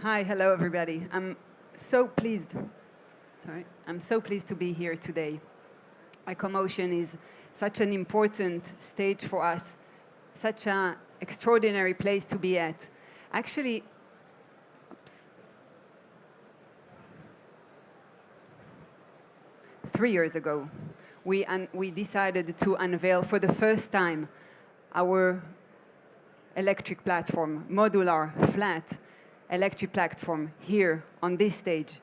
Hi, hello everybody. So pleased, I'm so pleased to be here today. ICOMotion is such an important stage for us, such an extraordinary place to be at. Actually, 3 years ago, we decided to unveil for the first time our electric platform, modular, flat electric platform here on this stage.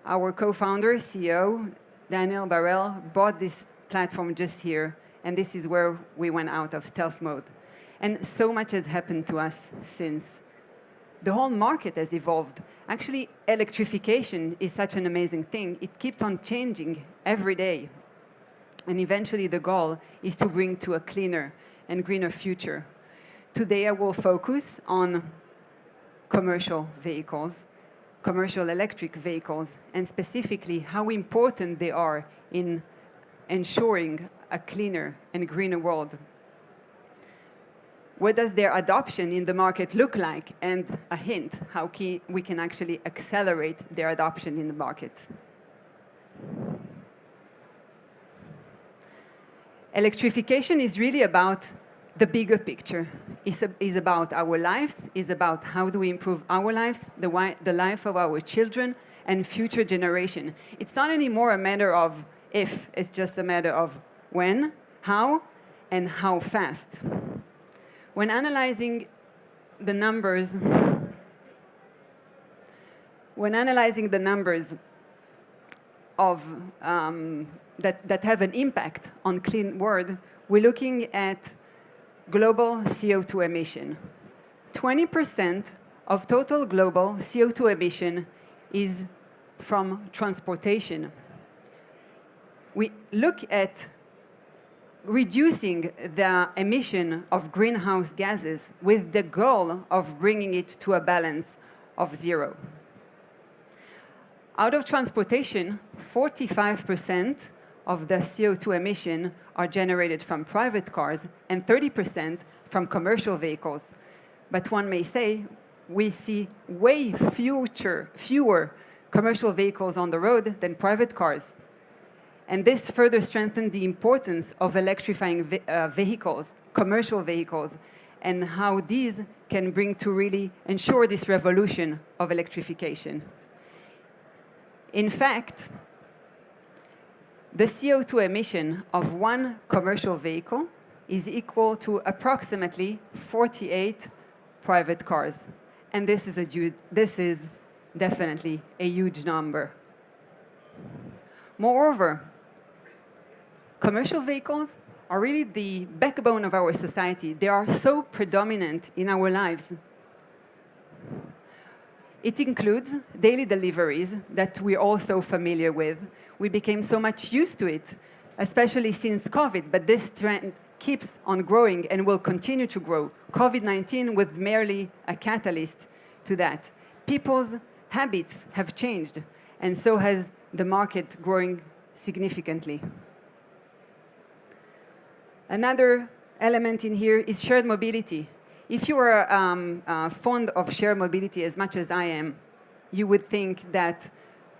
Our co-founder, CEO, Daniel Barel, bought this platform just here, and this is where we went out of stealth mode. And so much has happened to us since. The whole market has evolved. Actually, electrification is such an amazing thing. It keeps on changing every day. And eventually the goal is to bring to a cleaner and greener future. Today I will focus on commercial vehicles, commercial electric vehicles, and specifically how important they are in ensuring a cleaner and greener world. What does their adoption in the market look like? And a hint, how we can actually accelerate their adoption in the market. Electrification is really about the bigger picture. Is about our lives, is about how do we improve our lives, the life of our children and future generation. It's not anymore a matter of if, it's just a matter of when, how, and how fast. When analyzing the numbers, of that have an impact on clean world, we're looking at global CO2 emission. 20% of total global CO2 emission is from transportation. We look at reducing the emission of greenhouse gases with the goal of bringing it to a balance of 0. Out of transportation, 45% of the CO2 emission are generated from private cars and 30% from commercial vehicles. But one may say we see way fewer commercial vehicles on the road than private cars. And this further strengthens the importance of electrifying vehicles, commercial vehicles, and how these can bring to really ensure this revolution of electrification. In fact, the CO2 emission of one commercial vehicle is equal to approximately 48 private cars. And this is definitely a huge number. Moreover, commercial vehicles are really the backbone of our society. They are so predominant in our lives. It includes daily deliveries that we're all so familiar with. We became so much used to it, especially since COVID, but this trend keeps on growing and will continue to grow. COVID-19 was merely a catalyst to that. People's habits have changed, and so has the market growing significantly. Another element in here is shared mobility. If you are fond of shared mobility as much as I am, you would think that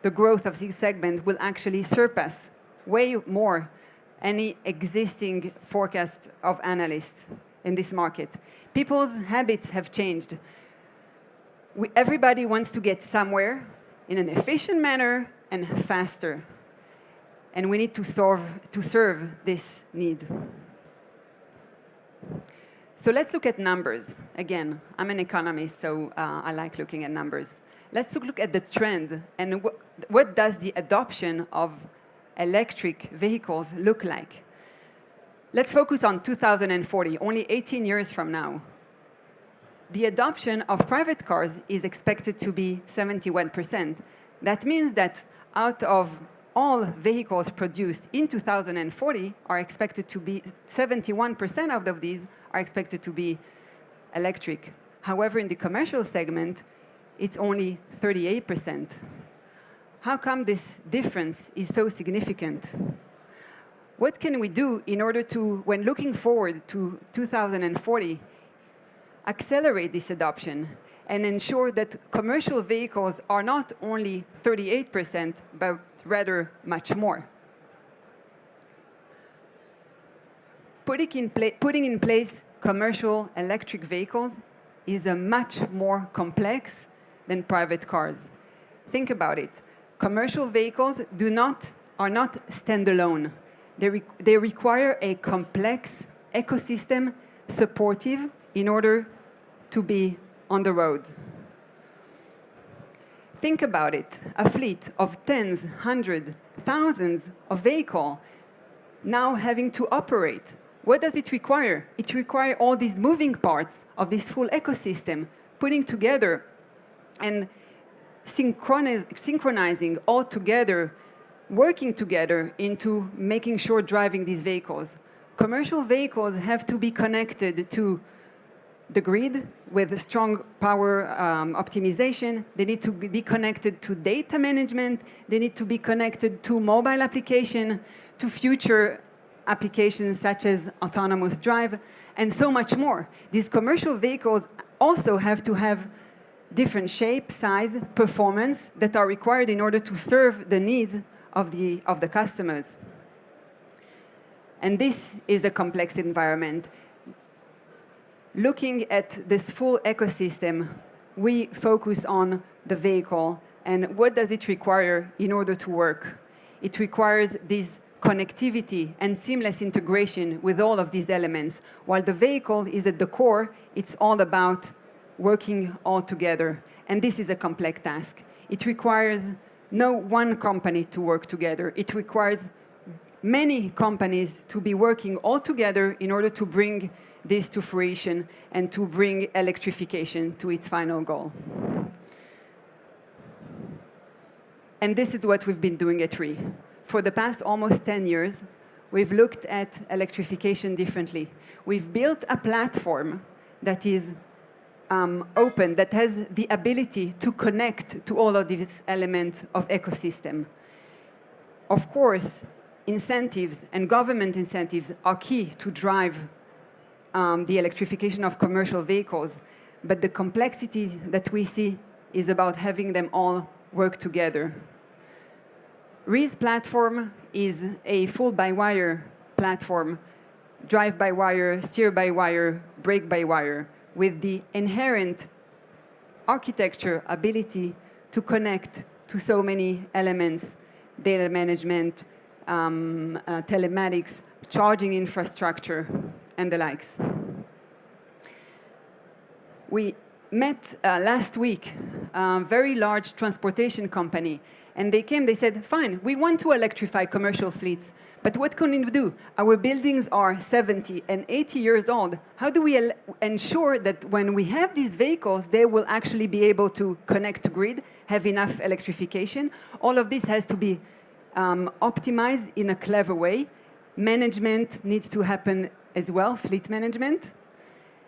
the growth of this segment will actually surpass way more any existing forecast of analysts in this market. People's habits have changed. Everybody wants to get somewhere in an efficient manner and faster. And we need to serve this need. So let's look at numbers. Again, I'm an economist, so I like looking at numbers. Let's look at the trend and what does the adoption of electric vehicles look like. Let's focus on 2040, only 18 years from now. The adoption of private cars is expected to be 71%. That means that out of all vehicles produced in 2040 are expected to be 71% of these are expected to be electric. However, in the commercial segment, it's only 38%. How come this difference is so significant? What can we do in order to, when looking forward to 2040, accelerate this adoption and ensure that commercial vehicles are not only 38%, but rather much more. Putting in place commercial electric vehicles is a much more complex than private cars. Think about it. Commercial vehicles are not standalone. They require a complex ecosystem supportive in order to be on the road. Think about it. A fleet of tens, hundreds, thousands of vehicles now having to operate. What does it require? It requires all these moving parts of this full ecosystem, putting together and synchronizing all together, working together into making sure driving these vehicles. Commercial vehicles have to be connected to the grid with strong power optimization. They need to be connected to data management. They need to be connected to mobile application, to future applications such as autonomous drive, and so much more. These commercial vehicles also have to have different shape, size, performance that are required in order to serve the needs of the customers. And this is a complex environment. Looking at this full ecosystem, we focus on the vehicle and what does it require in order to work. It requires this connectivity and seamless integration with all of these elements. While the vehicle is at the core, it's all about working all together. And this is a complex task. It requires no one company to work together. It requires many companies to be working all together in order to bring this to fruition and to bring electrification to its final goal. And this is what we've been doing at REE. For the past almost 10 years, we've looked at electrification differently. We've built a platform that is open, that has the ability to connect to all of these elements of ecosystem. Of course, incentives and government incentives are key to drive the electrification of commercial vehicles, but the complexity that we see is about having them all work together. REE's platform is a full-by-wire platform, drive-by-wire, steer-by-wire, brake-by-wire, with the inherent architecture ability to connect to so many elements, data management, telematics, charging infrastructure, and the likes. We met last week a very large transportation company, and they said, fine, we want to electrify commercial fleets, but what can we do? Our buildings are 70 and 80 years old. How do we ensure that when we have these vehicles, they will actually be able to connect to grid, have enough electrification? All of this has to be optimized in a clever way. Management needs to happen as well, fleet management.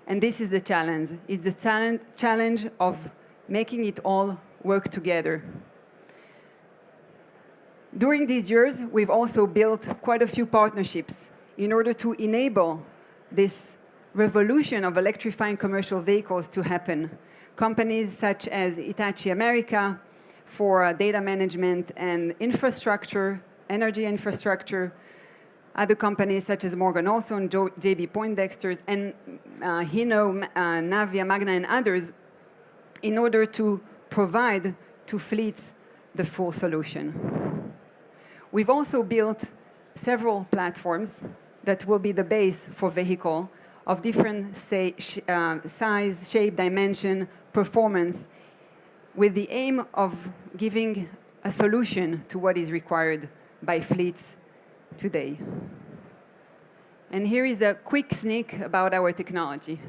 And this is the challenge. It's the challenge of making it all work together. During these years, we've also built quite a few partnerships in order to enable this revolution of electrifying commercial vehicles to happen. Companies such as Hitachi America for data management and infrastructure, energy infrastructure, other companies such as Morgan Olson, JB Poindexter, and Hino, Navia, Magna, and others, in order to provide to fleets the full solution. We've also built several platforms that will be the base for vehicle of different size, shape, dimension, performance, with the aim of giving a solution to what is required by fleets today. And here is a quick sneak about our technology.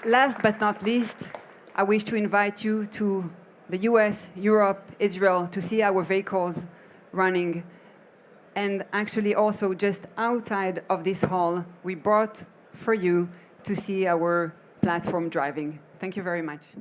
Last but not least, I wish to invite you to the US, Europe, Israel, to see our vehicles running. And actually also just outside of this hall, we brought for you to see our platform driving. Thank you very much.